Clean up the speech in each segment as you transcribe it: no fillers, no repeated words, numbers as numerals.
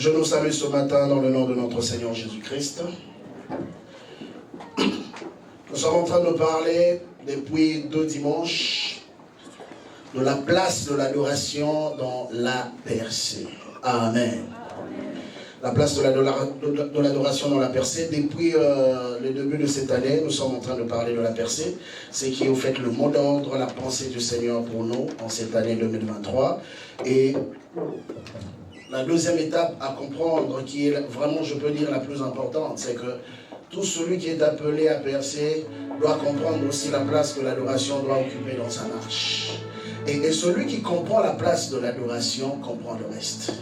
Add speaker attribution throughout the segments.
Speaker 1: Je nous salue ce matin dans le nom de notre Seigneur Jésus-Christ. Nous sommes en train de parler depuis 2 dimanches de la place de l'adoration dans la percée. Amen. La place de l'adoration dans la percée. Depuis le début de cette année, nous sommes en train de parler de la percée. Ce qui est au fait le mot d'ordre, la pensée du Seigneur pour nous en cette année 2023. Et la deuxième étape à comprendre, qui est vraiment, je peux dire, la plus importante, c'est que tout celui qui est appelé à percer doit comprendre aussi la place que l'adoration doit occuper dans sa marche. Et celui qui comprend la place de l'adoration comprend le reste.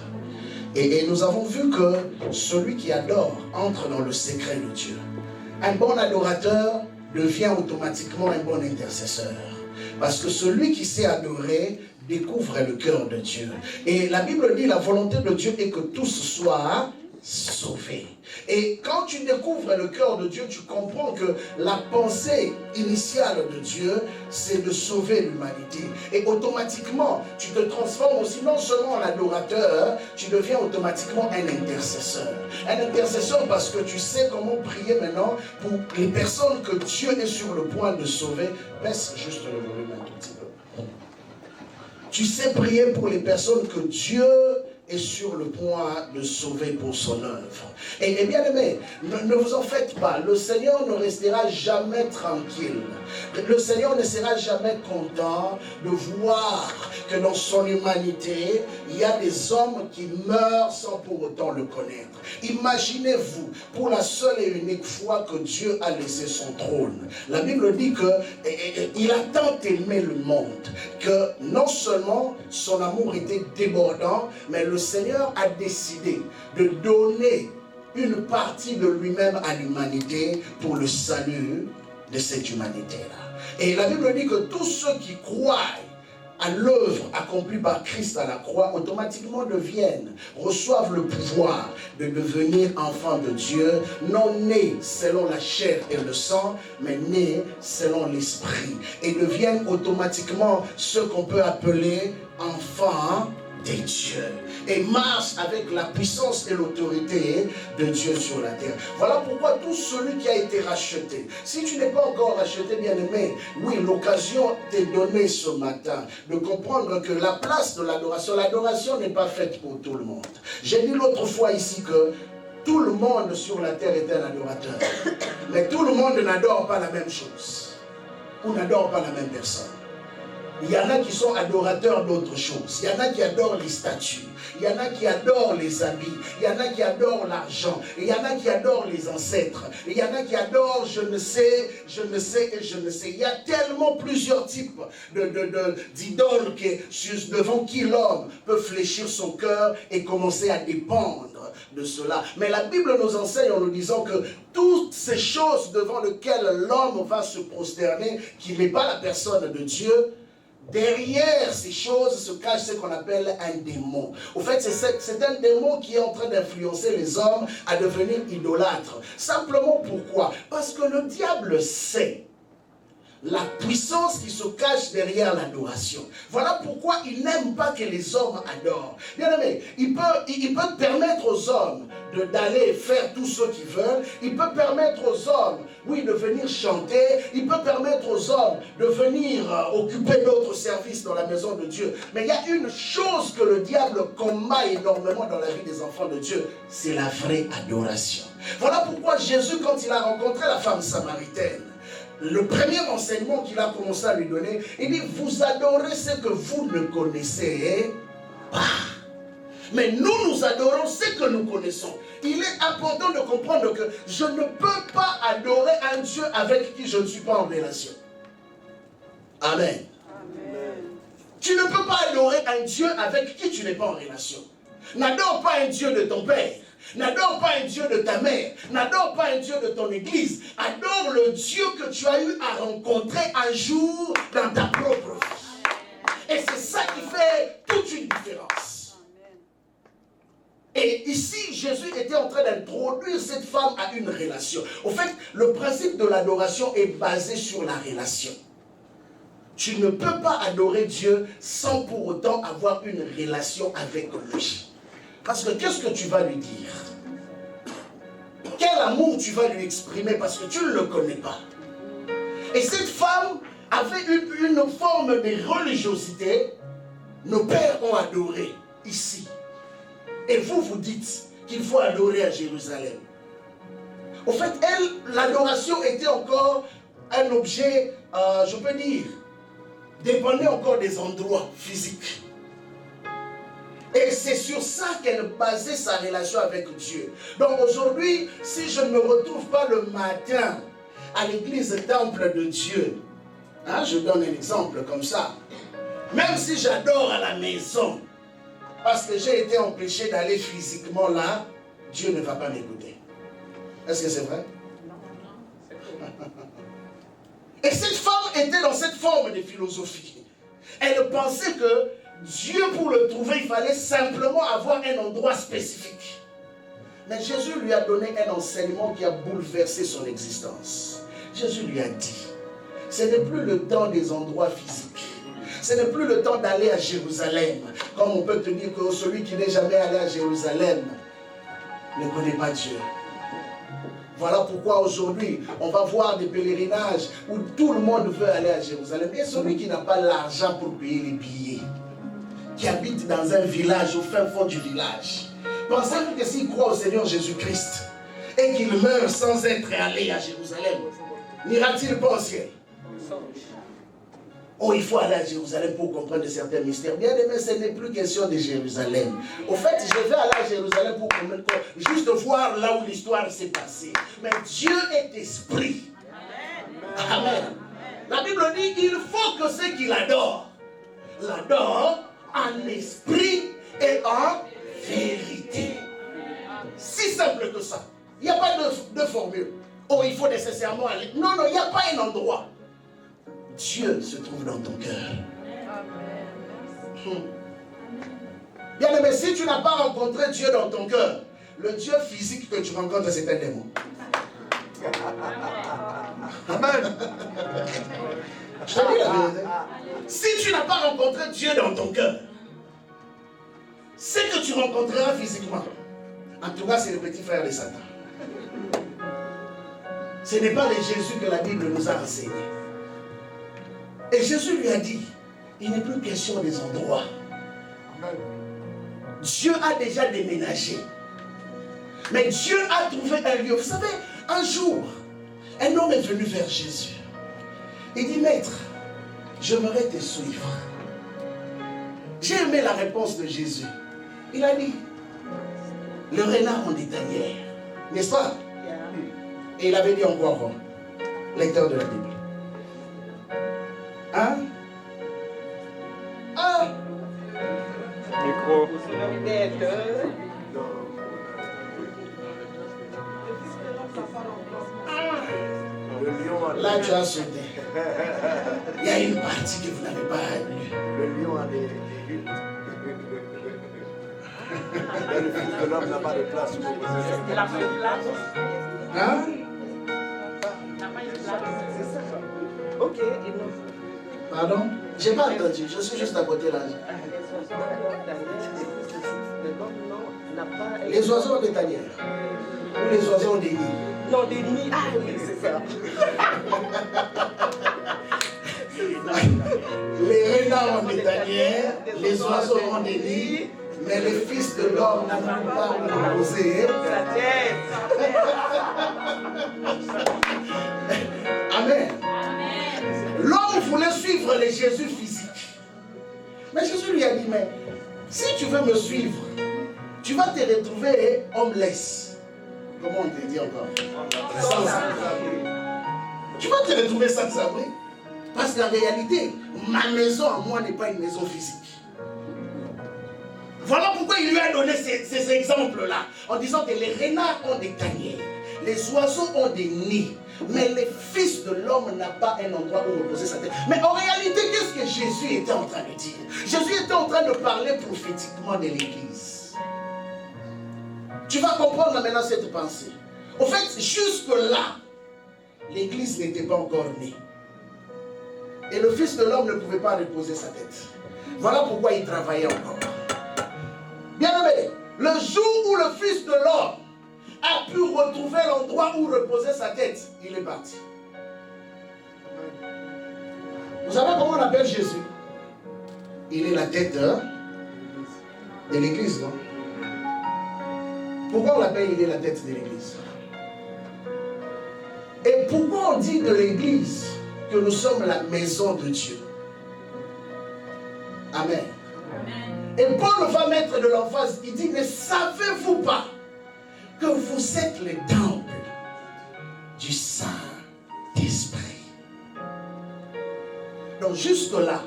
Speaker 1: Et nous avons vu que celui qui adore entre dans le secret de Dieu. Un bon adorateur devient automatiquement un bon intercesseur. Parce que celui qui sait adorer découvre le cœur de Dieu. Et la Bible dit, la volonté de Dieu est que tous soient sauvés. Et quand tu découvres le cœur de Dieu, tu comprends que la pensée initiale de Dieu, c'est de sauver l'humanité. Et automatiquement, tu te transformes aussi non seulement en adorateur, tu deviens automatiquement un intercesseur. Un intercesseur parce que tu sais comment prier maintenant pour les personnes que Dieu est sur le point de sauver. Baisse juste le volume un tout petit peu. Tu sais prier pour les personnes que Dieu est sur le point de sauver pour son œuvre. Et bien aimé, ne vous en faites pas. Le Seigneur ne restera jamais tranquille. Le Seigneur ne sera jamais content de voir que dans son humanité, il y a des hommes qui meurent sans pour autant le connaître. Imaginez-vous, pour la seule et unique fois que Dieu a laissé son trône. La Bible dit qu'il a tant aimé le monde que non seulement son amour était débordant, mais le Seigneur a décidé de donner une partie de lui-même à l'humanité pour le salut de cette humanité-là. Et la Bible dit que tous ceux qui croient à l'œuvre accomplie par Christ à la croix, automatiquement reçoivent le pouvoir de devenir enfants de Dieu, non nés selon la chair et le sang, mais nés selon l'esprit. Et deviennent automatiquement ce qu'on peut appeler enfants des dieux. Et marche avec la puissance et l'autorité de Dieu sur la terre. Voilà pourquoi tout celui qui a été racheté, si tu n'es pas encore racheté, bien-aimé, oui, l'occasion t'est donnée ce matin de comprendre que la place de l'adoration n'est pas faite pour tout le monde. J'ai dit l'autre fois ici que tout le monde sur la terre est un adorateur. Mais tout le monde n'adore pas la même chose. Ou n'adore pas la même personne. Il y en a qui sont adorateurs d'autres choses. Il y en a qui adorent les statues. Il y en a qui adorent les habits. Il y en a qui adorent l'argent. Il y en a qui adorent les ancêtres. Il y en a qui adorent je ne sais. Il y a tellement plusieurs types d'idoles devant qui l'homme peut fléchir son cœur et commencer à dépendre de cela. Mais la Bible nous enseigne en nous disant que toutes ces choses devant lesquelles l'homme va se prosterner, qui n'est pas la personne de Dieu, derrière ces choses se cache ce qu'on appelle un démon. Au fait, c'est un démon qui est en train d'influencer les hommes à devenir idolâtres. Simplement pourquoi? Parce que le diable sait la puissance qui se cache derrière l'adoration. Voilà pourquoi il n'aime pas que les hommes adorent. Bien aimé, il peut permettre aux hommes d'aller faire tout ce qu'ils veulent. Il peut permettre aux hommes, oui, de venir chanter. Il peut permettre aux hommes de venir occuper d'autres services dans la maison de Dieu. Mais il y a une chose que le diable combat énormément dans la vie des enfants de Dieu, c'est la vraie adoration. Voilà pourquoi Jésus, quand il a rencontré la femme samaritaine, le premier enseignement qu'il a commencé à lui donner, il dit, vous adorez ce que vous ne connaissez pas. Mais nous adorons ce que nous connaissons. Il est important de comprendre que je ne peux pas adorer un Dieu avec qui je ne suis pas en relation. Amen. Amen. Tu ne peux pas adorer un Dieu avec qui tu n'es pas en relation. N'adore pas un Dieu de ton père. N'adore pas un Dieu de ta mère. N'adore pas un Dieu de ton église. Adore le Dieu que tu as eu à rencontrer un jour dans ta propre vie. Et c'est ça qui fait toute une différence. Et ici, Jésus était en train d'introduire cette femme à une relation. Au fait, le principe de l'adoration est basé sur la relation. Tu ne peux pas adorer Dieu sans pour autant avoir une relation avec lui. Parce que qu'est-ce que tu vas lui dire? Quel amour tu vas lui exprimer parce que tu ne le connais pas. Et cette femme avait une forme de religiosité. Nos pères ont adoré ici. Et vous dites qu'il faut adorer à Jérusalem. Au fait, elle, l'adoration était encore un objet, je peux dire, dépendait encore des endroits physiques. Et c'est sur ça qu'elle basait sa relation avec Dieu. Donc aujourd'hui, si je ne me retrouve pas le matin à l'église temple de Dieu, hein, je donne un exemple comme ça, même si j'adore à la maison, parce que j'ai été empêché d'aller physiquement là, Dieu ne va pas m'écouter. Est-ce que c'est vrai? Et cette femme était dans cette forme de philosophie. Elle pensait que Dieu, pour le trouver, il fallait simplement avoir un endroit spécifique. Mais Jésus lui a donné un enseignement qui a bouleversé son existence. Jésus lui a dit, ce n'est plus le temps des endroits physiques. Ce n'est plus le temps d'aller à Jérusalem. Comme on peut te dire que celui qui n'est jamais allé à Jérusalem ne connaît pas Dieu. Voilà pourquoi aujourd'hui, on va voir des pèlerinages où tout le monde veut aller à Jérusalem. Et celui qui n'a pas l'argent pour payer les billets, qui habite dans un village, au fin fond du village, pensez-vous que s'il croit au Seigneur Jésus-Christ et qu'il meurt sans être allé à Jérusalem, n'ira-t-il pas au ciel? Oh, il faut aller à Jérusalem pour comprendre certains mystères. Bien aimé, ce n'est plus question de Jérusalem. Au fait, je vais aller à Jérusalem pour juste voir là où l'histoire s'est passée. Mais Dieu est esprit. Amen. La Bible dit qu'il faut que ceux qui l'adorent en esprit et en vérité. Si simple que ça. Il n'y a pas de formule. Oh, il faut nécessairement aller. Non, il n'y a pas un endroit. Dieu se trouve dans ton cœur. Bien aimé, si tu n'as pas rencontré Dieu dans ton cœur, le Dieu physique que tu rencontres, c'est un démon. Amen. Je te dis la vérité. Si tu n'as pas rencontré Dieu dans ton cœur, ce que tu rencontreras physiquement, en tout cas, c'est le petit frère de Satan. Ce n'est pas le Jésus que la Bible nous a enseigné. Et Jésus lui a dit, il n'est plus question des endroits. Dieu a déjà déménagé. Mais Dieu a trouvé un lieu. Vous savez, un jour, un homme est venu vers Jésus. Il dit, Maître, j'aimerais te suivre. J'ai aimé la réponse de Jésus. Il a dit, le renard en des tanières. N'est-ce pas? Et il avait dit encore, lecteur de la Bible. Hein? Ah!
Speaker 2: Micro.
Speaker 1: Là, tu as sauté. Il y a une partie que vous n'avez pas lue.
Speaker 3: Le lion a des huttes. Le Fils de l'homme n'a pas de place pour poser sa
Speaker 4: Il a pas de place.
Speaker 1: Hein?
Speaker 4: Il n'a pas de place. Ok, il nous.
Speaker 1: Pardon? Je n'ai pas entendu, je suis juste à côté là. Les oiseaux ont des tanières. Ou les oiseaux ont des nids.
Speaker 4: Non, des nids. Ah oui, c'est ça.
Speaker 1: Les renards ont des tanières, les oiseaux ont des nids, mais le Fils de l'homme n'a pas proposé. Amen. L'homme voulait suivre les Jésus physiques. Mais Jésus lui a dit, mais si tu veux me suivre, tu vas te retrouver homeless. Comment on te dit encore? Sans abri. Tu vas te retrouver sans abri. Parce qu'en réalité, ma maison à moi n'est pas une maison physique. Voilà pourquoi il lui a donné ces exemples-là. En disant que les renards ont des tanières, les oiseaux ont des nids, mais le Fils de l'homme n'a pas un endroit où reposer sa tête. Mais en réalité, qu'est-ce que Jésus était en train de dire? Jésus était en train de parler prophétiquement de l'Église. Tu vas comprendre maintenant cette pensée. En fait, jusque-là, l'Église n'était pas encore née. Et le Fils de l'homme ne pouvait pas reposer sa tête. Voilà pourquoi il travaillait encore. Bien aimé, Le jour où le Fils de l'homme a pu retrouver l'endroit où reposait sa tête, il est parti. Vous savez comment on appelle Jésus? Il est la tête de l'église, non? Pourquoi on l'appelle il est la tête de l'église? Et pourquoi on dit de l'église que nous sommes la maison de Dieu? Amen. Et Paul va mettre de l'emphase, il dit, ne savez-vous pas que vous êtes le temple du Saint-Esprit? Donc jusque-là,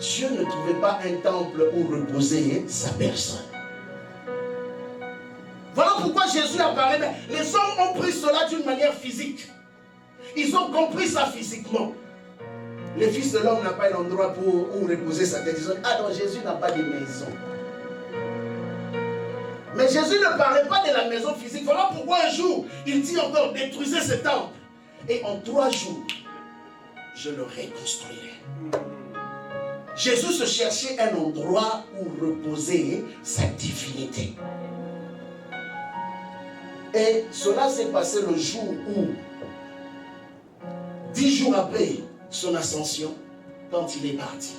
Speaker 1: Dieu ne trouvait pas un temple où reposer sa personne. Voilà pourquoi Jésus a parlé, mais les hommes ont pris cela d'une manière physique. Ils ont compris ça physiquement. Le Fils de l'homme n'a pas un endroit où reposer sa tête. Ils ont dit, ah non, Jésus n'a pas de maison. Mais Jésus ne parlait pas de la maison physique. Voilà pourquoi un jour, il dit encore, détruisez ce temple. Et en 3 jours, je le reconstruirai. Jésus se cherchait un endroit où reposer sa divinité. Et cela s'est passé le jour où, 10 jours après son ascension, quand il est parti.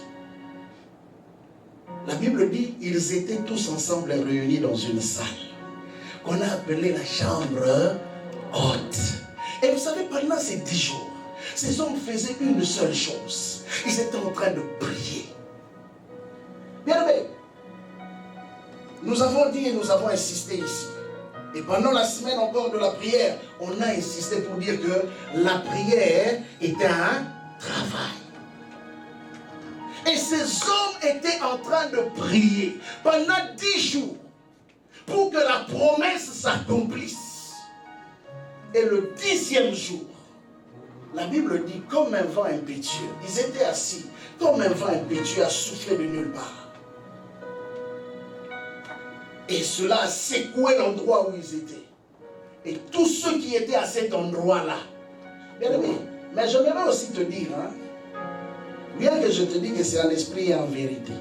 Speaker 1: La Bible dit, ils étaient tous ensemble réunis dans une salle qu'on a appelée la chambre haute. Et vous savez, pendant ces 10 jours, ces hommes faisaient une seule chose. Ils étaient en train de prier. Bien aimé, nous avons dit et nous avons insisté ici. Et pendant la semaine encore de la prière, on a insisté pour dire que la prière était un travail. Et ces hommes étaient en train de prier pendant 10 jours pour que la promesse s'accomplisse. Et le 10e jour, la Bible dit comme un vent impétueux. Ils étaient assis comme un vent impétueux à souffler de nulle part. Et cela a secoué l'endroit où ils étaient. Et tous ceux qui étaient à cet endroit-là. Bien aimé, mais j'aimerais aussi te dire, hein, bien que je te dis que c'est en esprit et en vérité.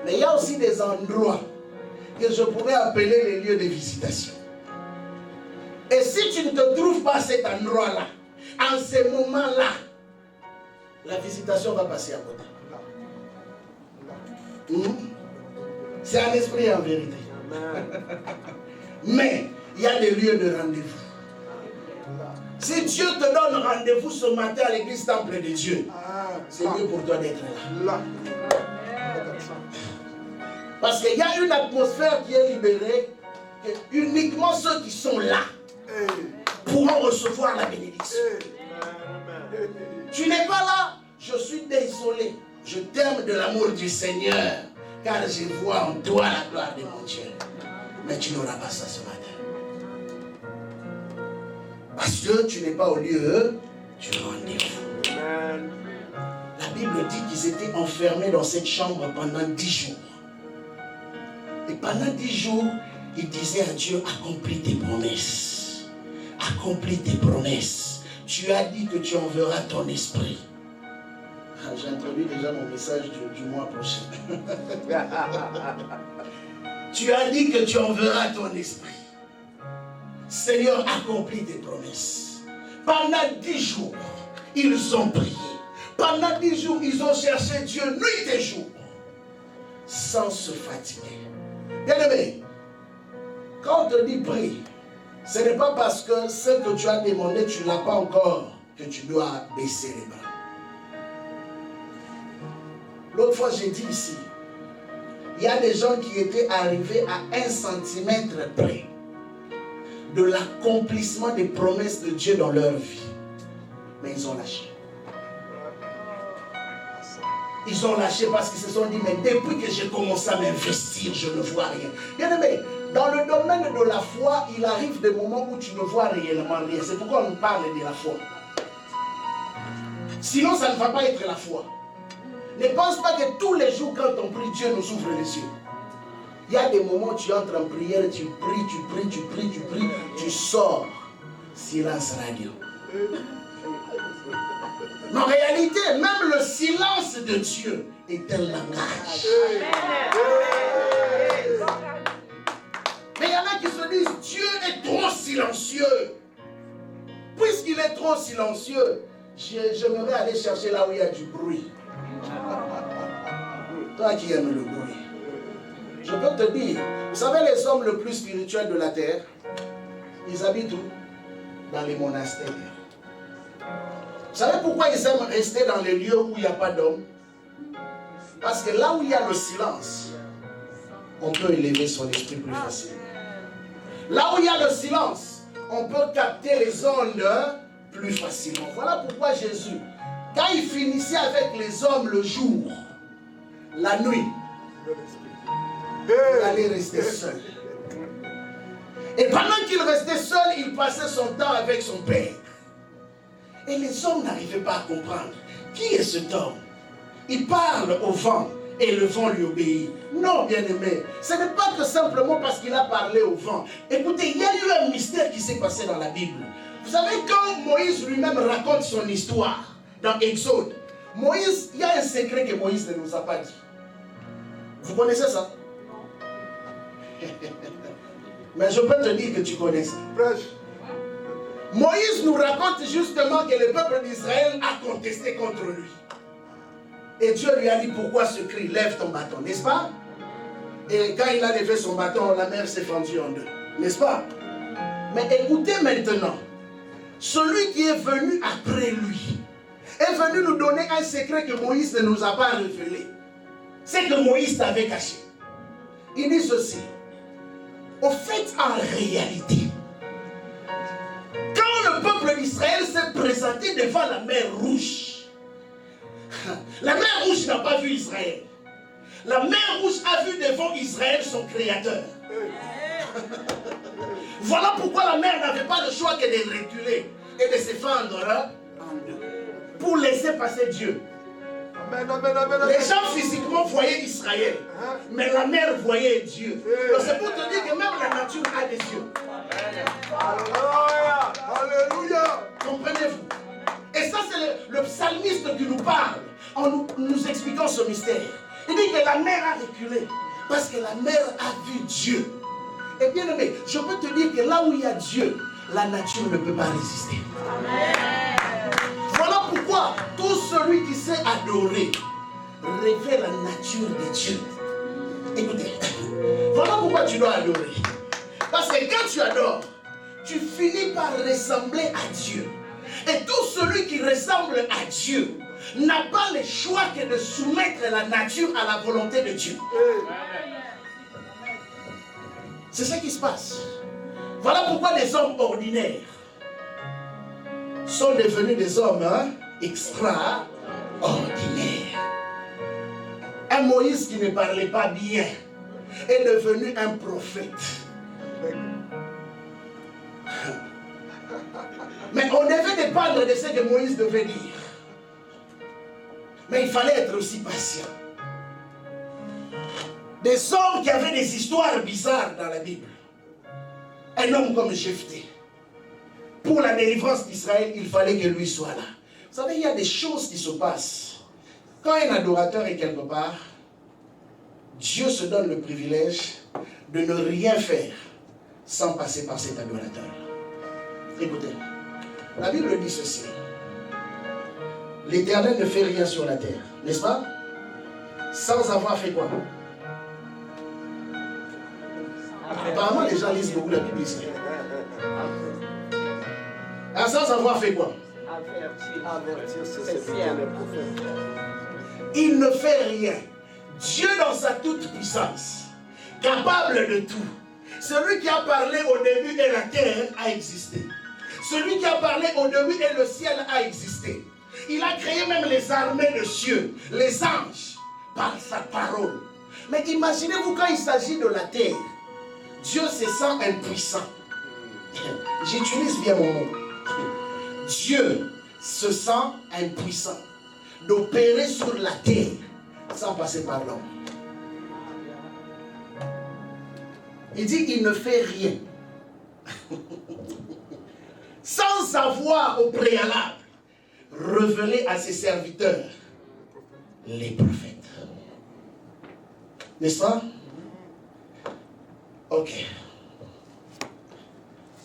Speaker 1: Mais il y a aussi des endroits que je pourrais appeler les lieux de visitation. Et si tu ne te trouves pas à cet endroit-là, en ce moment-là, la visitation va passer à côté. C'est en esprit et en vérité. Mais il y a des lieux de rendez-vous. Si Dieu te donne rendez-vous ce matin à l'église temple de Dieu, c'est mieux pour toi d'être là. Parce qu'il y a une atmosphère qui est libérée, que uniquement ceux qui sont là pourront recevoir la bénédiction. Tu n'es pas là, je suis désolé. Je t'aime de l'amour du Seigneur, car je vois en toi la gloire de mon Dieu. Mais tu n'auras pas ça ce matin. Parce que tu n'es pas au lieu du rendez-vous. La Bible dit qu'ils étaient enfermés dans cette chambre pendant 10 jours. Et pendant 10 jours, ils disaient à Dieu, accomplis tes promesses. Accomplis tes promesses. Tu as dit que tu enverras ton esprit. J'introduis déjà mon message du mois prochain. Tu as dit que tu enverras ton esprit. Seigneur, accomplis tes promesses. Pendant 10 jours, ils ont prié. Pendant 10 jours, ils ont cherché Dieu nuit et jour, sans se fatiguer. Bien aimé, quand on te dit prie, ce n'est pas parce que ce que tu as demandé, tu ne l'as pas encore, que tu dois baisser les bras. L'autre fois, j'ai dit ici, il y a des gens qui étaient arrivés à 1 centimètre près de l'accomplissement des promesses de Dieu dans leur vie. Mais ils ont lâché. Ils ont lâché parce qu'ils se sont dit, mais depuis que j'ai commencé à m'investir, je ne vois rien. Bien aimé, dans le domaine de la foi, il arrive des moments où tu ne vois réellement rien. C'est pourquoi on parle de la foi. Sinon, ça ne va pas être la foi. Ne pense pas que tous les jours, quand on prie, Dieu nous ouvre les yeux. Il y a des moments où tu entres en prière, tu pries, tu sors. Silence radio. Mais en réalité, même le silence de Dieu est un langage. Mais il y en a qui se disent, Dieu est trop silencieux. Puisqu'il est trop silencieux, j'aimerais aller chercher là où il y a du bruit. Toi qui aimes le bruit. Je peux te dire, vous savez les hommes les plus spirituels de la terre, ils habitent où? Dans les monastères. Vous savez pourquoi ils aiment rester dans les lieux où il n'y a pas d'hommes? Parce que là où il y a le silence, on peut élever son esprit plus facilement. Là où il y a le silence, on peut capter les ondes plus facilement. Voilà pourquoi Jésus, quand il finissait avec les hommes le jour, la nuit, il allait rester seul. Et pendant qu'il restait seul, il passait son temps avec son Père. Et les hommes n'arrivaient pas à comprendre. Qui est cet homme? Il parle au vent et le vent lui obéit. Non, bien-aimé, ce n'est pas que simplement parce qu'il a parlé au vent. Écoutez, il y a eu un mystère qui s'est passé dans la Bible. Vous savez, quand Moïse lui-même raconte son histoire dans Exode, Moïse, il y a un secret que Moïse ne nous a pas dit. Vous connaissez ça? Mais je peux te dire que tu connais ça. Moïse nous raconte justement que le peuple d'Israël a contesté contre lui. Et Dieu lui a dit, pourquoi ce cri? Lève ton bâton, n'est-ce pas? Et quand il a levé son bâton, la mer s'est fendue en deux, n'est-ce pas? Mais écoutez maintenant, celui qui est venu après lui est venu nous donner un secret que Moïse ne nous a pas révélé. C'est que Moïse t'avait caché. Il dit ceci. Au fait, en réalité, quand le peuple d'Israël s'est présenté devant la mer Rouge, la mer Rouge n'a pas vu Israël. La mer Rouge a vu devant Israël son créateur. Voilà pourquoi la mer n'avait pas le choix que de reculer et de se fendre en deux pour laisser passer Dieu.
Speaker 3: Amen, amen, amen, amen.
Speaker 1: Les gens physiquement voyaient Israël, mais la mer voyait Dieu. Donc c'est pour te dire que même la nature a des yeux.
Speaker 3: Alléluia, alléluia.
Speaker 1: Comprenez-vous? Et ça c'est le psalmiste qui nous parle en nous expliquant ce mystère. Il dit que la mer a reculé parce que la mer a vu Dieu. Et bien aimé, je peux te dire que là où il y a Dieu, la nature ne peut pas résister. Voilà pourquoi tout celui qui sait adorer révèle la nature de Dieu. Écoutez, voilà pourquoi tu dois adorer. Parce que quand tu adores, tu finis par ressembler à Dieu. Et tout celui qui ressemble à Dieu n'a pas le choix que de soumettre la nature à la volonté de Dieu. C'est ce qui se passe. Voilà pourquoi les hommes ordinaires sont devenus des hommes extraordinaires. Un Moïse qui ne parlait pas bien est devenu un prophète. Mais on devait dépendre de ce que Moïse devait dire. Mais il fallait être aussi patient. Des hommes qui avaient des histoires bizarres dans la Bible. Un homme comme Jephthé. Pour la délivrance d'Israël, il fallait que lui soit là. Vous savez, il y a des choses qui se passent. Quand un adorateur est quelque part, Dieu se donne le privilège de ne rien faire sans passer par cet adorateur. Écoutez, la Bible dit ceci. L'Éternel ne fait rien sur la terre, n'est-ce pas? Sans avoir fait quoi? Apparemment, les gens lisent beaucoup la Bible ici. Sans avoir fait quoi?
Speaker 3: Avertir ses serviteurs, les prophètes.
Speaker 1: Il ne fait rien. Dieu dans sa toute puissance, capable de tout. Celui qui a parlé au début et la terre a existé. Celui qui a parlé au début et le ciel a existé. Il a créé même les armées de cieux, les anges, par sa parole. Mais imaginez-vous quand il s'agit de la terre, Dieu se sent impuissant. J'utilise bien mon mot. Dieu se sent impuissant d'opérer sur la terre sans passer par l'homme. Il dit qu'il ne fait rien sans avoir au préalable révélé à ses serviteurs les prophètes. N'est-ce pas? Ok.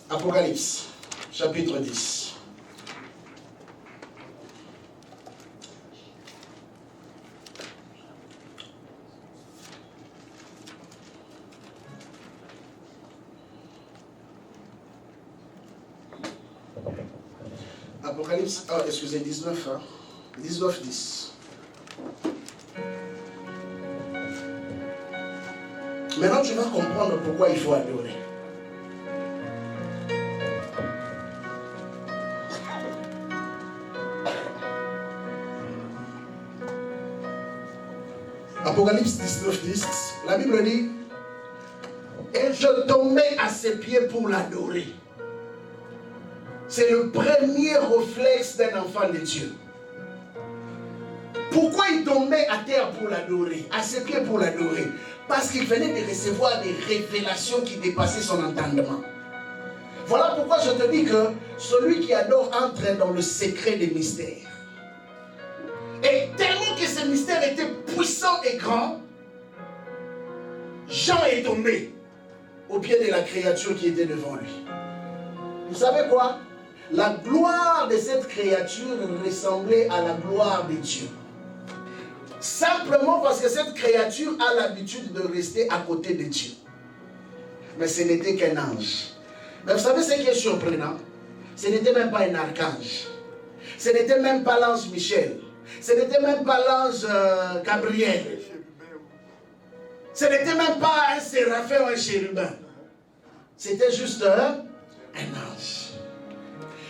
Speaker 1: Apocalypse, chapitre 10. Apocalypse, excusez, 19, 19, 10. Maintenant, tu vas comprendre pourquoi il faut adorer. Apocalypse 19, 10, la Bible dit, et je tombais à ses pieds pour l'adorer. C'est le premier réflexe d'un enfant de Dieu. Pourquoi il tombait à terre pour l'adorer, à ses pieds pour l'adorer? Parce qu'il venait de recevoir des révélations qui dépassaient son entendement. Voilà pourquoi je te dis que celui qui adore entre dans le secret des mystères. Et tellement que ce mystère était puissant et grand, Jean est tombé au pied de la créature qui était devant lui. Vous savez quoi? La gloire de cette créature ressemblait à la gloire de Dieu. Simplement parce que cette créature a l'habitude de rester à côté de Dieu. Mais ce n'était qu'un ange. Mais vous savez ce qui est surprenant? Ce n'était même pas un archange. Ce n'était même pas l'ange Michel. Ce n'était même pas l'ange Gabriel. Ce n'était même pas un séraphin ou un chérubin. C'était juste un ange.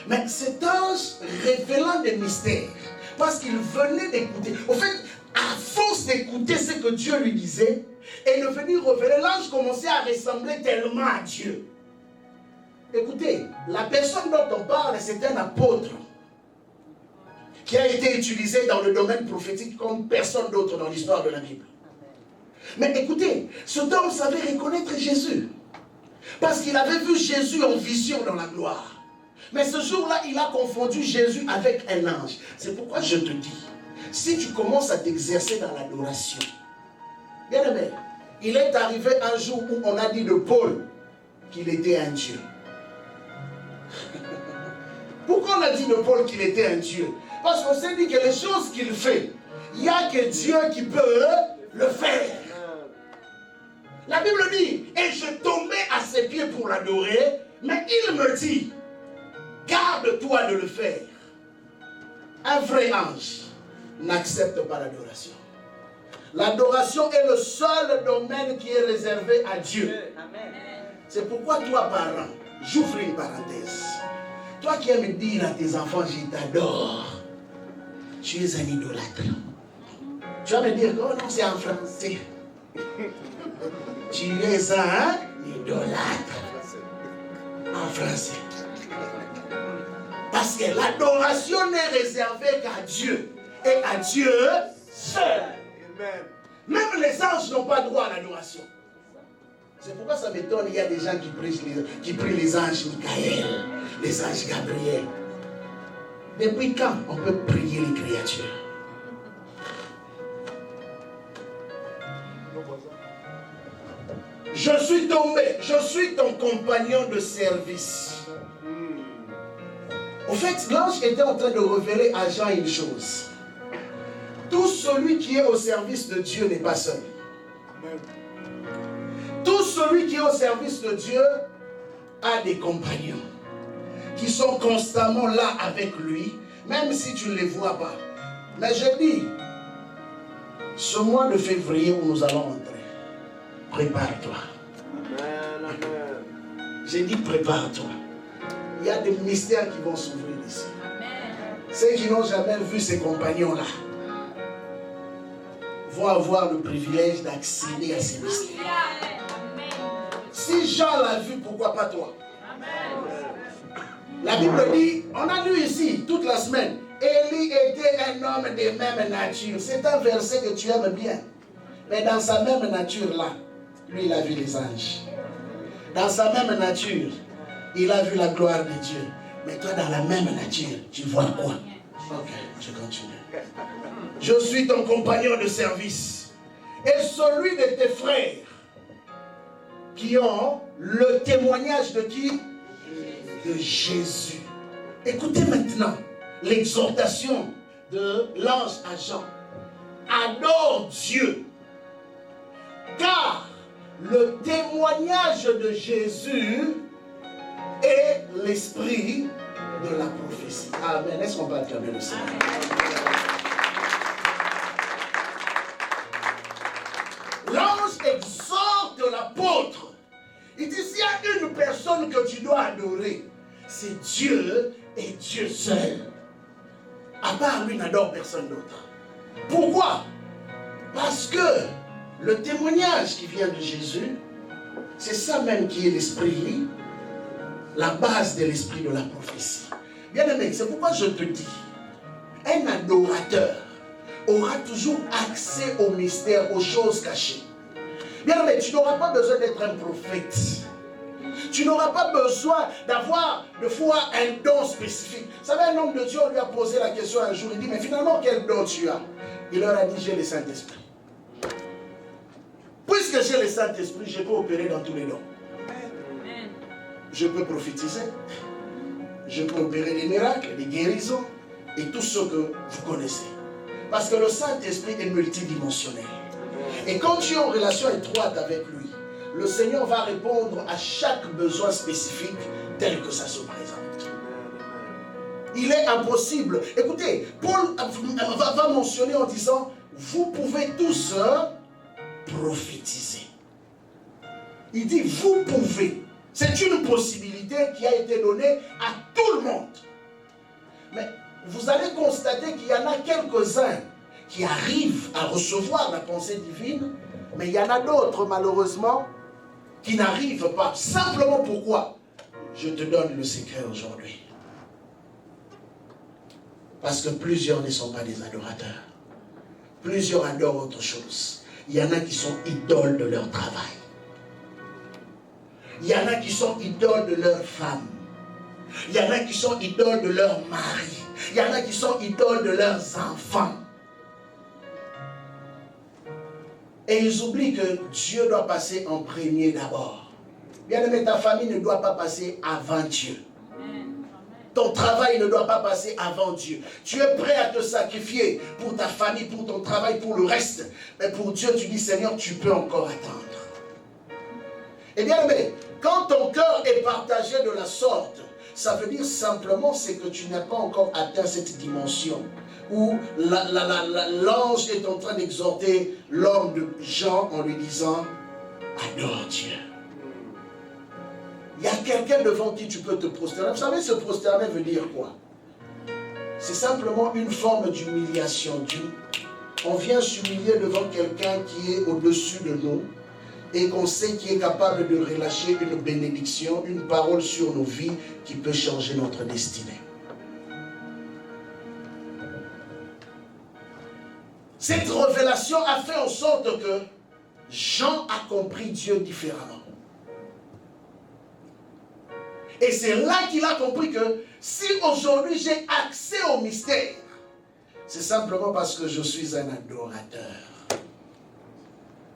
Speaker 1: Mais cet ange révélant des mystères, parce qu'il venait d'écouter. Au fait, à force d'écouter ce que Dieu lui disait, et de venir révéler, l'ange commençait à ressembler tellement à Dieu. Écoutez, la personne dont on parle, c'est un apôtre qui a été utilisé dans le domaine prophétique comme personne d'autre dans l'histoire de la Bible. Mais écoutez, cet homme savait reconnaître Jésus, parce qu'il avait vu Jésus en vision dans la gloire. Mais ce jour-là, il a confondu Jésus avec un ange. C'est pourquoi je te dis, si tu commences à t'exercer dans l'adoration, bien aimé, il est arrivé un jour où on a dit de Paul qu'il était un Dieu. Pourquoi on a dit de Paul qu'il était un Dieu? Parce qu'on s'est dit que les choses qu'il fait, il n'y a que Dieu qui peut le faire. La Bible dit, et je tombais à ses pieds pour l'adorer, mais il me dit, garde-toi de le faire. Un vrai ange n'accepte pas l'adoration. L'adoration est le seul domaine qui est réservé à Dieu. C'est pourquoi toi, parent, j'ouvre une parenthèse. Toi qui aimes dire à tes enfants, je t'adore, tu es un idolâtre. Tu vas me dire, oh non, c'est en français. Tu es un idolâtre. En français. Parce que l'adoration n'est réservée qu'à Dieu. Et à Dieu seul. Même les anges n'ont pas droit à l'adoration. C'est pourquoi ça m'étonne, il y a des gens qui prient les anges Michael, les anges Gabriel. Depuis quand on peut prier les créatures? Je suis tombé, je suis ton compagnon de service. En fait, l'ange était en train de révéler à Jean une chose. Tout celui qui est au service de Dieu n'est pas seul. Tout celui qui est au service de Dieu a des compagnons qui sont constamment là avec lui, même si tu ne les vois pas. Mais je dis, ce mois de février où nous allons entrer, prépare-toi. J'ai dit prépare-toi. Il y a des mystères qui vont s'ouvrir ici. Ceux qui n'ont jamais vu ces compagnons-là vont avoir le privilège d'accéder à ces mystères. Si Jean l'a vu, pourquoi pas toi? La Bible dit, on a lu ici toute la semaine, Élie était un homme de même nature. C'est un verset que tu aimes bien. Mais dans sa même nature-là, lui, il a vu les anges. Dans sa même nature, il a vu la gloire de Dieu. Mais toi, dans la même nature, tu vois quoi? Ok, je continue. Je suis ton compagnon de service et celui de tes frères qui ont le témoignage de qui? De Jésus. Écoutez maintenant l'exhortation de l'ange à Jean. Adore Dieu, car le témoignage de Jésus est l'esprit de la prophétie. Amen. Est-ce qu'on peut acclamer le Seigneur? L'ange exhorte l'apôtre. Il dit, s'il y a une personne que tu dois adorer, c'est Dieu et Dieu seul. À part lui, n'adore personne d'autre. Pourquoi? Parce que le témoignage qui vient de Jésus, c'est ça même qui est l'esprit, la base de l'esprit de la prophétie. Bien aimé, c'est pourquoi je te dis, un adorateur aura toujours accès au mystère, aux choses cachées. Bien aimé, tu n'auras pas besoin d'être un prophète. Tu n'auras pas besoin d'avoir de foi un don spécifique. Vous savez, un homme de Dieu, on lui a posé la question un jour, il dit, mais finalement, quel don tu as? Il leur a dit, j'ai le Saint-Esprit. Puisque j'ai le Saint-Esprit, je peux opérer dans tous les dons. Je peux prophétiser, je peux opérer des miracles, des guérisons, et tout ce que vous connaissez. Parce que le Saint-Esprit est multidimensionnel. Et quand tu es en relation étroite avec lui, le Seigneur va répondre à chaque besoin spécifique tel que ça se présente. Il est impossible. Écoutez, Paul va mentionner en disant, vous pouvez tous prophétiser. Il dit, vous pouvez. C'est une possibilité qui a été donnée à tout le monde. Mais vous allez constater qu'il y en a quelques-uns qui arrivent à recevoir la pensée divine, mais il y en a d'autres, malheureusement, qui n'arrivent pas. Simplement pourquoi? Je te donne le secret aujourd'hui. Parce que plusieurs ne sont pas des adorateurs. Plusieurs adorent autre chose. Il y en a qui sont idoles de leur travail. Il y en a qui sont idoles de leur femme. Il y en a qui sont idoles de leur mari. Il y en a qui sont idoles de leurs enfants. Et ils oublient que Dieu doit passer en premier d'abord. Bien aimé, ta famille ne doit pas passer avant Dieu. Ton travail ne doit pas passer avant Dieu. Tu es prêt à te sacrifier pour ta famille, pour ton travail, pour le reste. Mais pour Dieu, tu dis, Seigneur, tu peux encore attendre. Et bien aimé, quand ton cœur est partagé de la sorte, ça veut dire simplement c'est que tu n'as pas encore atteint cette dimension où l'ange est en train d'exhorter l'homme de Jean en lui disant, adore Dieu. Il y a quelqu'un devant qui tu peux te prosterner. Vous savez, se prosterner veut dire quoi? C'est simplement une forme d'humiliation. On vient s'humilier devant quelqu'un qui est au-dessus de nous et qu'on sait qu'il est capable de relâcher une bénédiction, une parole sur nos vies qui peut changer notre destinée. Cette révélation a fait en sorte que Jean a compris Dieu différemment. Et c'est là qu'il a compris que si aujourd'hui j'ai accès au mystère, c'est simplement parce que je suis un adorateur.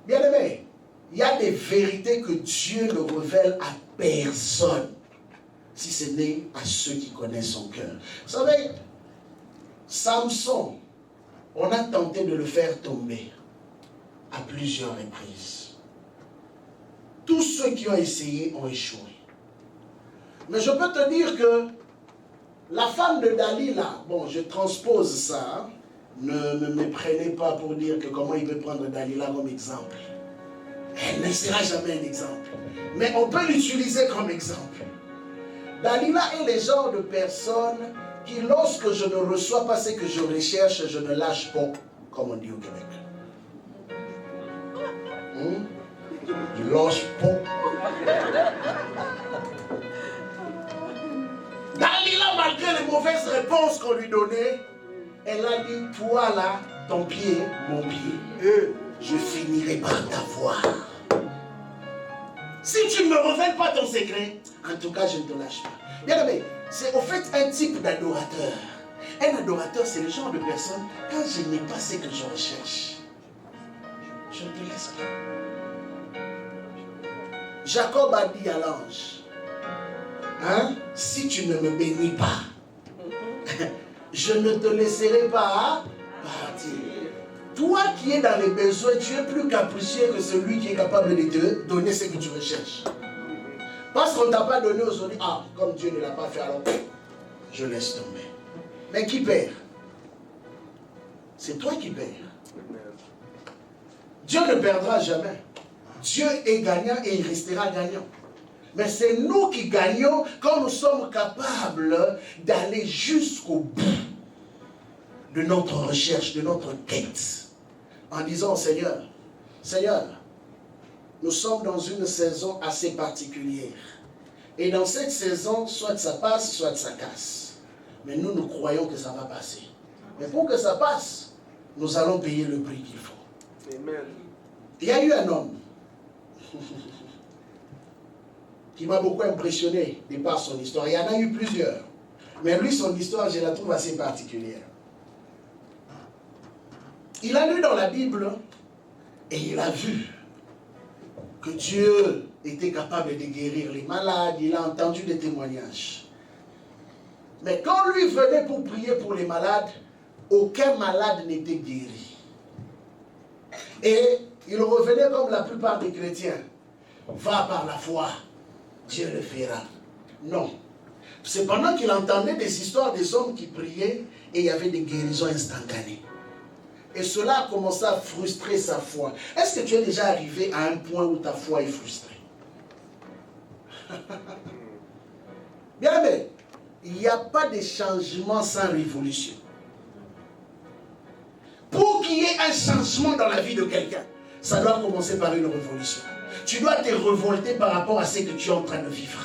Speaker 1: Bien aimé, il y a des vérités que Dieu ne révèle à personne, si ce n'est à ceux qui connaissent son cœur. Vous savez, Samson, on a tenté de le faire tomber à plusieurs reprises. Tous ceux qui ont essayé ont échoué. Mais je peux te dire que la femme de Dalila, bon, je transpose ça, ne me méprenez pas pour dire que comment il peut prendre Dalila comme exemple. Elle ne sera jamais un exemple. Mais on peut l'utiliser comme exemple. Dalila est le genre de personne qui, lorsque je ne reçois pas ce que je recherche, je ne lâche pas, comme on dit au Québec. Je lâche pas. Dalila, malgré les mauvaises réponses qu'on lui donnait, elle a dit, toi là, ton pied, mon pied, je finirai par t'avoir. Si tu ne me révèles pas ton secret, en tout cas, je ne te lâche pas. Bien aimé, c'est au fait un type d'adorateur Un adorateur, c'est le genre de personne, quand je n'ai pas ce que je recherche, je ne te laisse pas. Jacob a dit à l'ange, hein, si tu ne me bénis pas, je ne te laisserai pas partir. Toi qui es dans les besoins, tu es plus capricieux que celui qui est capable de te donner ce que tu recherches. Parce qu'on ne t'a pas donné aujourd'hui, ah, comme Dieu ne l'a pas fait, alors je laisse tomber. Mais qui perd? C'est toi qui perds. Dieu ne perdra jamais. Dieu est gagnant et il restera gagnant. Mais c'est nous qui gagnons quand nous sommes capables d'aller jusqu'au bout de notre recherche, de notre quête. En disant au Seigneur, Seigneur, nous sommes dans une saison assez particulière. Et dans cette saison, soit ça passe, soit ça casse. Mais nous, nous croyons que ça va passer. Mais pour que ça passe, nous allons payer le prix qu'il faut.
Speaker 3: Amen.
Speaker 1: Il y a eu un homme qui m'a beaucoup impressionné de par son histoire. Il y en a eu plusieurs. Mais lui, son histoire, je la trouve assez particulière. Il a lu dans la Bible et il a vu que Dieu était capable de guérir les malades. Il a entendu des témoignages. Mais quand lui venait pour prier pour les malades, aucun malade n'était guéri. Et il revenait comme la plupart des chrétiens. Va par la foi, Dieu le fera. Non. C'est pendant qu'il entendait des histoires des hommes qui priaient et il y avait des guérisons instantanées. Et cela a commencé à frustrer sa foi. Est-ce que tu es déjà arrivé à un point où ta foi est frustrée? Bien, mais il n'y a pas de changement sans révolution. Pour qu'il y ait un changement dans la vie de quelqu'un, ça doit commencer par une révolution. Tu dois te révolter par rapport à ce que tu es en train de vivre.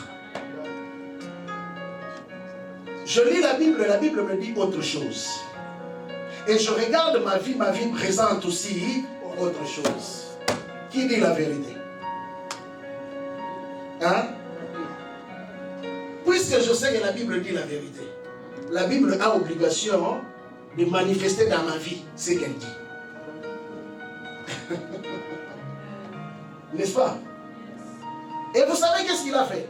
Speaker 1: Je lis la Bible me dit autre chose. Et je regarde ma vie présente aussi autre chose. Qui dit la vérité? Hein? Puisque je sais que la Bible dit la vérité, la Bible a obligation de manifester dans ma vie ce qu'elle dit. N'est-ce pas? Et vous savez qu'est-ce qu'il a fait?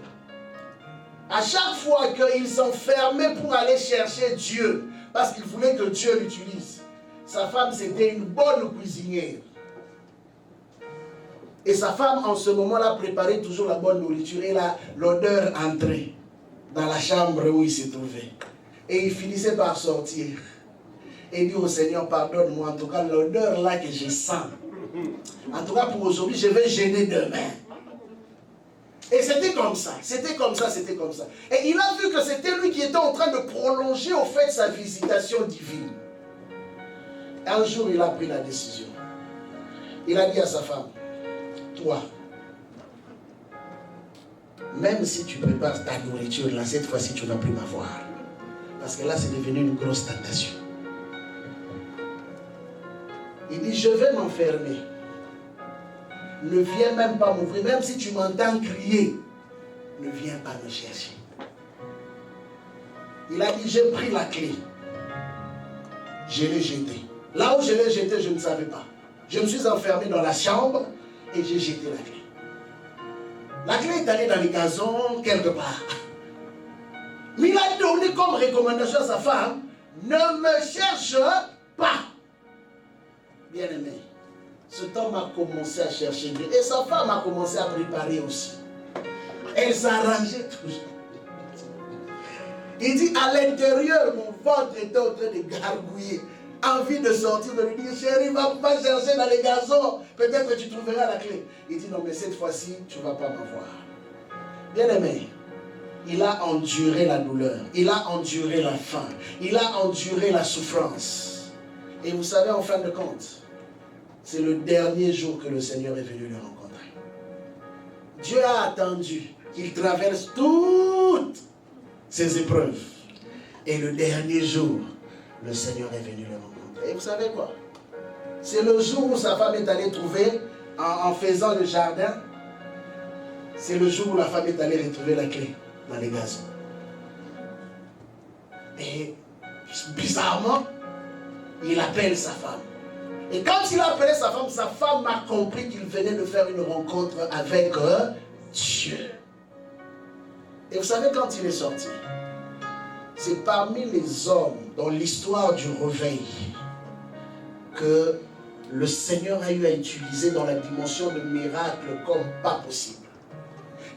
Speaker 1: À chaque fois qu'il s'enfermait pour aller chercher Dieu, parce qu'il voulait que Dieu l'utilise, sa femme c'était une bonne cuisinière. Et sa femme en ce moment-là préparait toujours la bonne nourriture et l'odeur entrait dans la chambre où il se trouvait. Et il finissait par sortir. Et dit au Seigneur, pardonne-moi, en tout cas l'odeur là que je sens. En tout cas pour aujourd'hui, je vais jeûner demain. Et c'était comme ça, c'était comme ça, c'était comme ça. Et il a vu que c'était lui qui était en train de prolonger au fait sa visitation divine. Un jour, il a pris la décision. Il a dit à sa femme, toi, même si tu prépares ta nourriture, là, cette fois-ci, tu ne vas plus m'avoir. Parce que là, c'est devenu une grosse tentation. Il dit, je vais m'enfermer. Ne viens même pas m'ouvrir, même si tu m'entends crier, ne viens pas me chercher. Il a dit, j'ai pris la clé. Je l'ai jetée. Là où je l'ai jetée, je ne savais pas. Je me suis enfermé dans la chambre et j'ai jeté la clé. La clé est allée dans les gazons quelque part. Mais il a donné comme recommandation à sa femme, ne me cherche pas. Bien-aimé, cet homme a commencé à chercher Dieu. Et sa femme a commencé à préparer aussi. Elle s'arrangeait toujours. Il dit, à l'intérieur, mon ventre était en train de gargouiller. Envie de sortir, de lui dire, chérie, va pas chercher dans les gazons. Peut-être que tu trouveras la clé. Il dit, non, mais cette fois-ci, tu ne vas pas m'avoir. Bien-aimé, il a enduré la douleur. Il a enduré la faim. Il a enduré la souffrance. Et vous savez, en fin de compte, c'est le dernier jour que le Seigneur est venu le rencontrer. Dieu a attendu qu'il traverse toutes ces épreuves. Et le dernier jour, le Seigneur est venu le rencontrer. Et vous savez quoi? C'est le jour où sa femme est allée trouver, en faisant le jardin, c'est le jour où la femme est allée retrouver la clé dans les gazons. Et bizarrement, il appelle sa femme. Et quand il a appelé sa femme a compris qu'il venait de faire une rencontre avec Dieu. Et vous savez quand il est sorti, c'est parmi les hommes dans l'histoire du réveil que le Seigneur a eu à utiliser dans la dimension de miracle comme pas possible.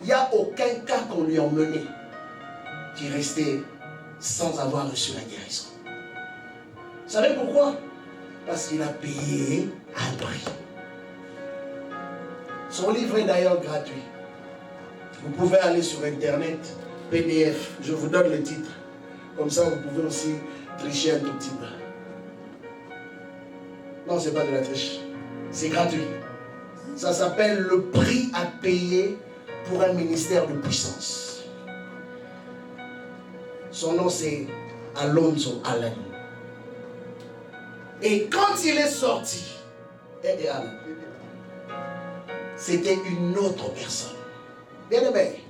Speaker 1: Il n'y a aucun cas qu'on lui a emmené qui restait sans avoir reçu la guérison. Vous savez pourquoi? Parce qu'il a payé un prix. Son livre est d'ailleurs gratuit. Vous pouvez aller sur Internet, PDF, je vous donne le titre. Comme ça, vous pouvez aussi tricher un tout petit peu. Non, ce n'est pas de la triche. C'est gratuit. Ça s'appelle le prix à payer pour un ministère de puissance. Son nom, c'est Alonzo Allen. Et quand il est sorti, c'était une autre personne. Bien aimé,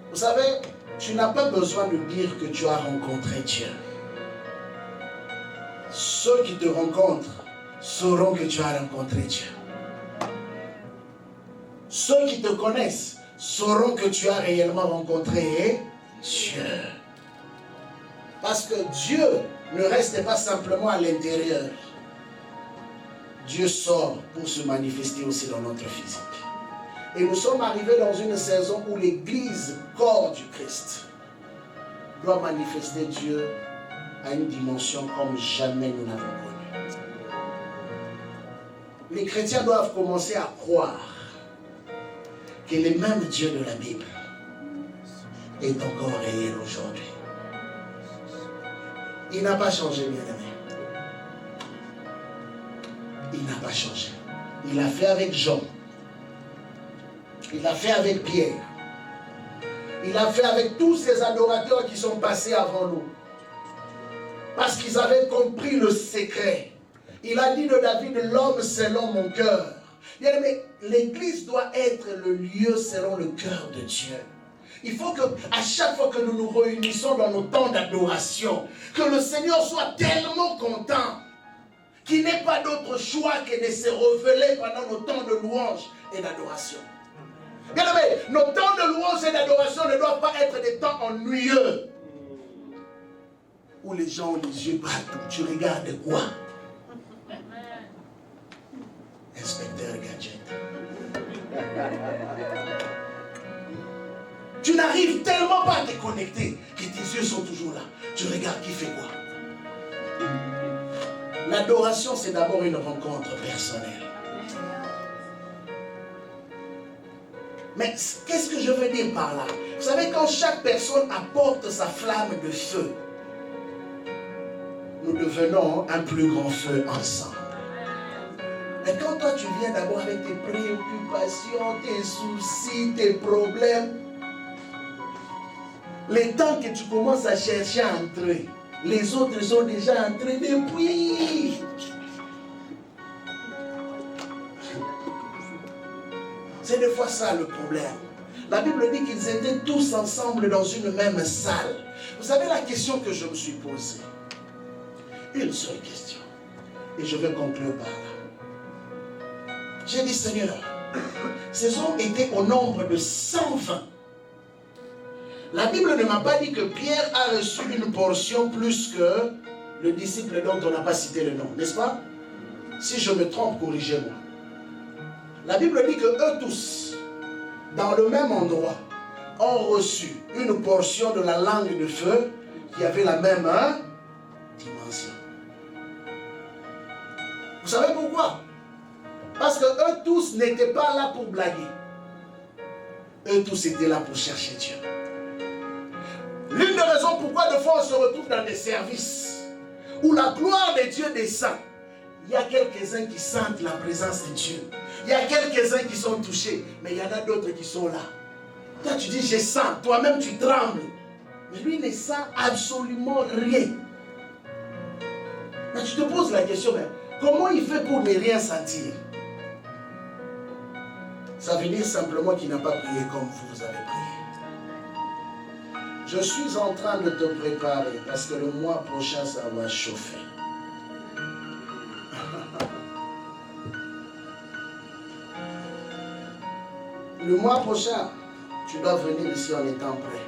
Speaker 1: vous savez, tu n'as pas besoin de dire que tu as rencontré Dieu. Ceux qui te rencontrent sauront que tu as rencontré Dieu. Ceux qui te connaissent sauront que tu as réellement rencontré Dieu. Parce que Dieu ne reste pas simplement à l'intérieur. Dieu sort pour se manifester aussi dans notre physique. Et nous sommes arrivés dans une saison où l'Église, corps du Christ, doit manifester Dieu à une dimension comme jamais nous n'avons connue. Les chrétiens doivent commencer à croire que le même Dieu de la Bible est encore réel aujourd'hui. Il n'a pas changé, bien aimé. Il n'a pas changé. Il a fait avec Jean. Il a fait avec Pierre. Il a fait avec tous ces adorateurs qui sont passés avant nous. Parce qu'ils avaient compris le secret. Il a dit de David, l'homme selon mon cœur. Bien aimé, l'église doit être le lieu selon le cœur de Dieu. Il faut qu'à chaque fois que nous nous réunissons dans nos temps d'adoration, que le Seigneur soit tellement content qu'il n'ait pas d'autre choix que de se révéler pendant nos temps de louange et d'adoration. Bien aimé, nos temps de louange et d'adoration ne doivent pas être des temps ennuyeux où les gens ont les yeux partout. Tu regardes quoi? Inspecteur Gadget. Tu n'arrives tellement pas à te connecter que tes yeux sont toujours là. Tu regardes qui fait quoi. L'adoration, c'est d'abord une rencontre personnelle. Mais qu'est-ce que je veux dire par là? Vous savez, quand chaque personne apporte sa flamme de feu, nous devenons un plus grand feu ensemble. Mais quand toi tu viens d'abord avec tes préoccupations, tes soucis, tes problèmes, les temps que tu commences à chercher à entrer, les autres sont déjà entrés depuis. C'est des fois ça le problème. La Bible dit qu'ils étaient tous ensemble dans une même salle. Vous savez la question que je me suis posée? Une seule question. Et je vais conclure par là. J'ai dit, Seigneur, ces hommes étaient au nombre de 120. La Bible ne m'a pas dit que Pierre a reçu une portion plus que le disciple dont on n'a pas cité le nom, n'est-ce pas? Si je me trompe, corrigez-moi. La Bible dit que eux tous, dans le même endroit, ont reçu une portion de la langue de feu qui avait la même dimension. Vous savez pourquoi? Parce que eux tous n'étaient pas là pour blaguer. Eux tous étaient là pour chercher Dieu. L'une des raisons pourquoi de fois on se retrouve dans des services où la gloire de Dieu descend, il y a quelques-uns qui sentent la présence de Dieu. Il y a quelques-uns qui sont touchés, mais il y en a d'autres qui sont là. Toi tu dis je sens, toi-même tu trembles. Mais lui ne sent absolument rien. Mais tu te poses la question, mais comment il fait pour ne rien sentir? Ça veut dire simplement qu'il n'a pas prié comme vous avez prié. Je suis en train de te préparer parce que le mois prochain, ça va chauffer. Le mois prochain, tu dois venir ici en étant prêt.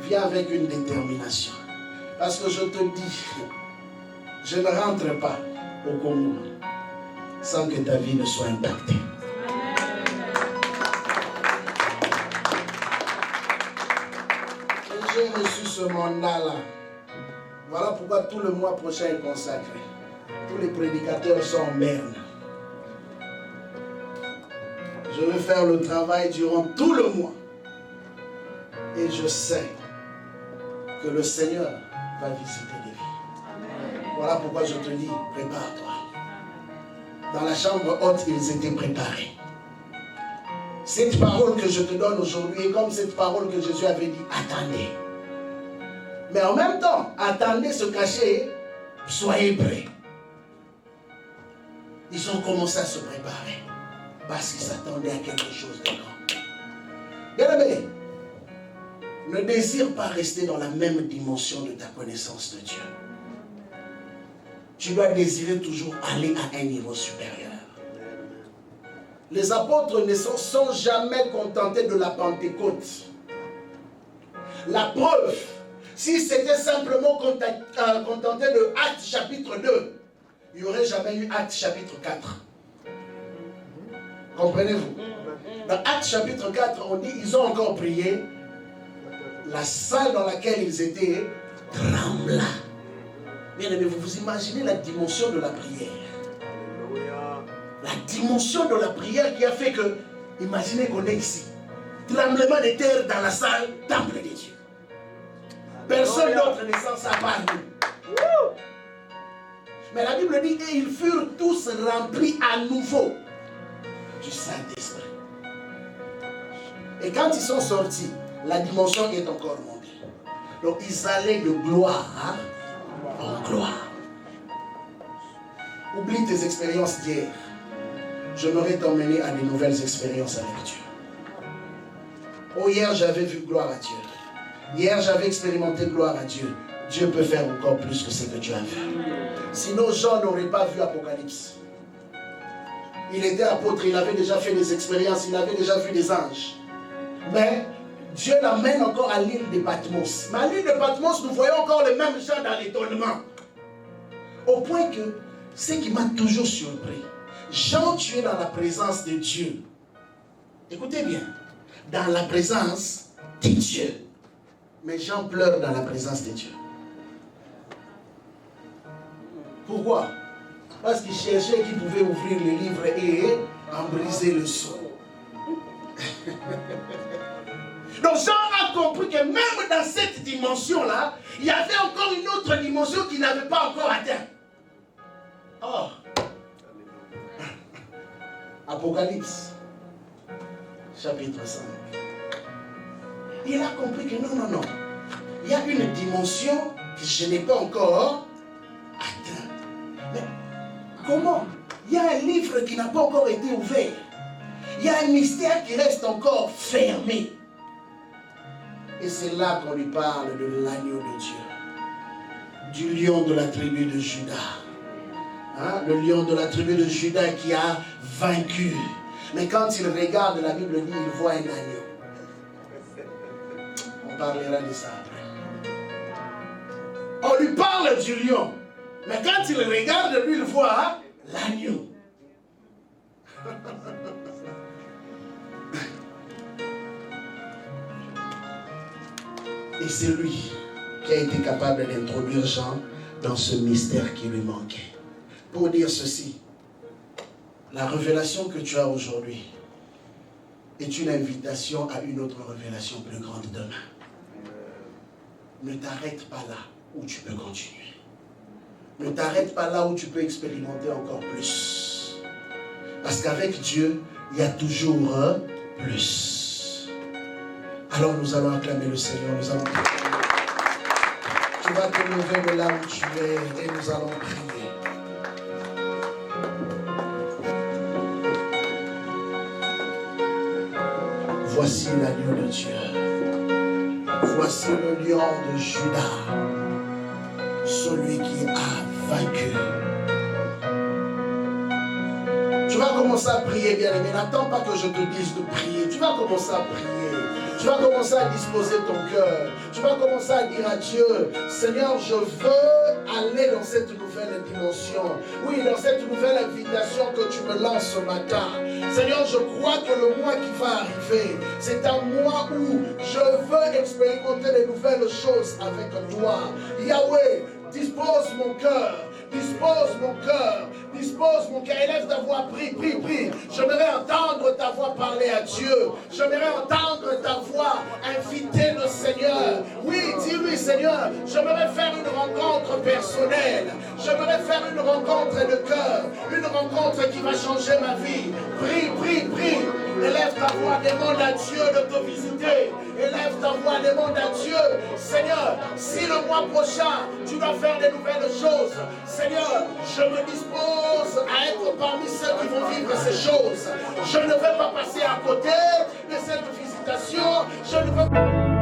Speaker 1: Viens avec une détermination. Parce que je te dis, je ne rentre pas au Congo sans que ta vie ne soit impactée. Et j'ai reçu ce mandat-là. Voilà pourquoi tout le mois prochain est consacré. Tous les prédicateurs sont en berne. Je vais faire le travail durant tout le mois. Et je sais que le Seigneur va visiter des vies. Voilà pourquoi je te dis, prépare-toi. Dans la chambre haute, ils étaient préparés. Cette parole que je te donne aujourd'hui est comme cette parole que Jésus avait dit, attendez. Mais en même temps, attendez, se cacher, soyez prêts. Ils ont commencé à se préparer parce qu'ils s'attendaient à quelque chose de grand. Bien-aimé, ne désire pas rester dans la même dimension de ta connaissance de Dieu. Tu dois désirer toujours aller à un niveau supérieur. Les apôtres ne sont jamais contentés de la Pentecôte. La preuve, si c'était simplement contenté de Actes chapitre 2, il n'y aurait jamais eu Actes chapitre 4. Comprenez-vous? Dans Actes chapitre 4, on dit ils ont encore prié. La salle dans laquelle ils étaient trembla. Bien aimé, vous vous imaginez la dimension de la prière. La dimension de la prière qui a fait que, imaginez qu'on est ici. Tremblement de terre dans la salle, temple de Dieu. Personne d'autre ne s'en sert pas nous. Mais la Bible dit, et ils furent tous remplis à nouveau du Saint-Esprit. Et quand ils sont sortis, la dimension est encore montée. Donc ils allaient de gloire en gloire. Oublie tes expériences d'hier. J'aimerais t'emmener à de nouvelles expériences avec Dieu. Oh, hier j'avais vu gloire à Dieu. Hier j'avais expérimenté gloire à Dieu. Dieu peut faire encore plus que ce que tu as vu. Sinon Jean n'aurait pas vu Apocalypse. Il était apôtre, il avait déjà fait des expériences, il avait déjà vu des anges. Mais Dieu l'amène encore à l'île de Patmos. Mais à l'île de Patmos, nous voyons encore les mêmes gens dans l'étonnement. Au point que, ce qui m'a toujours surpris, Jean, tu es dans la présence de Dieu. Écoutez bien, dans la présence de Dieu. Mais Jean pleure dans la présence de Dieu. Pourquoi? Parce qu'il cherchait qui pouvait ouvrir le livre et en briser le sceau. Donc Jean a compris que même dans cette dimension-là, il y avait encore une autre dimension qu'il n'avait pas encore atteint. Oh. Apocalypse, chapitre 5. Il a compris que non. Il y a une dimension que je n'ai pas encore atteinte. Mais comment? Il y a un livre qui n'a pas encore été ouvert. Il y a un mystère qui reste encore fermé. Et c'est là qu'on lui parle de l'agneau de Dieu. Du lion de la tribu de Juda. Hein? Le lion de la tribu de Juda qui a vaincu. Mais quand il regarde, la Bible dit, il voit un agneau. On parlera de ça après. On lui parle du lion. Mais quand il regarde, lui, il voit l'agneau. Et c'est lui qui a été capable d'introduire Jean dans ce mystère qui lui manquait. Pour dire ceci, la révélation que tu as aujourd'hui est une invitation à une autre révélation plus grande demain. Ne t'arrête pas là où tu peux continuer. Ne t'arrête pas là où tu peux expérimenter encore plus. Parce qu'avec Dieu, il y a toujours plus. Alors nous allons acclamer le Seigneur. Nous allons prier. Tu vas te lever de là où tu es et nous allons prier. Voici l'agneau de Dieu. voici le lion de Juda, celui qui a vaincu. Tu vas commencer à prier, bien-aimé. N'attends pas que je te dise de prier. Tu vas commencer à prier. Tu vas commencer à disposer ton cœur. Tu vas commencer à dire à Dieu, Seigneur, je veux aller dans cette nouvelle dimension. Oui, dans cette nouvelle invitation que tu me lances ce matin. Seigneur, je crois que le mois qui va arriver, c'est un mois où je veux expérimenter de nouvelles choses avec toi. Yahweh, dispose mon cœur. Dispose mon cœur, dispose mon cœur, élève ta voix, prie, prie, prie. J'aimerais entendre ta voix parler à Dieu. J'aimerais entendre ta voix inviter le Seigneur. Oui, dis-lui, Seigneur, j'aimerais faire une rencontre personnelle. J'aimerais faire une rencontre de cœur, une rencontre qui va changer ma vie. Prie, prie, prie. Élève ta voix, demande à Dieu de te visiter. Élève ta voix, demande à Dieu, Seigneur, si le mois prochain, tu dois faire de nouvelles choses, Seigneur, je me dispose à être parmi ceux qui vont vivre ces choses. Je ne vais pas passer à côté de cette visitation. Je ne veux pas...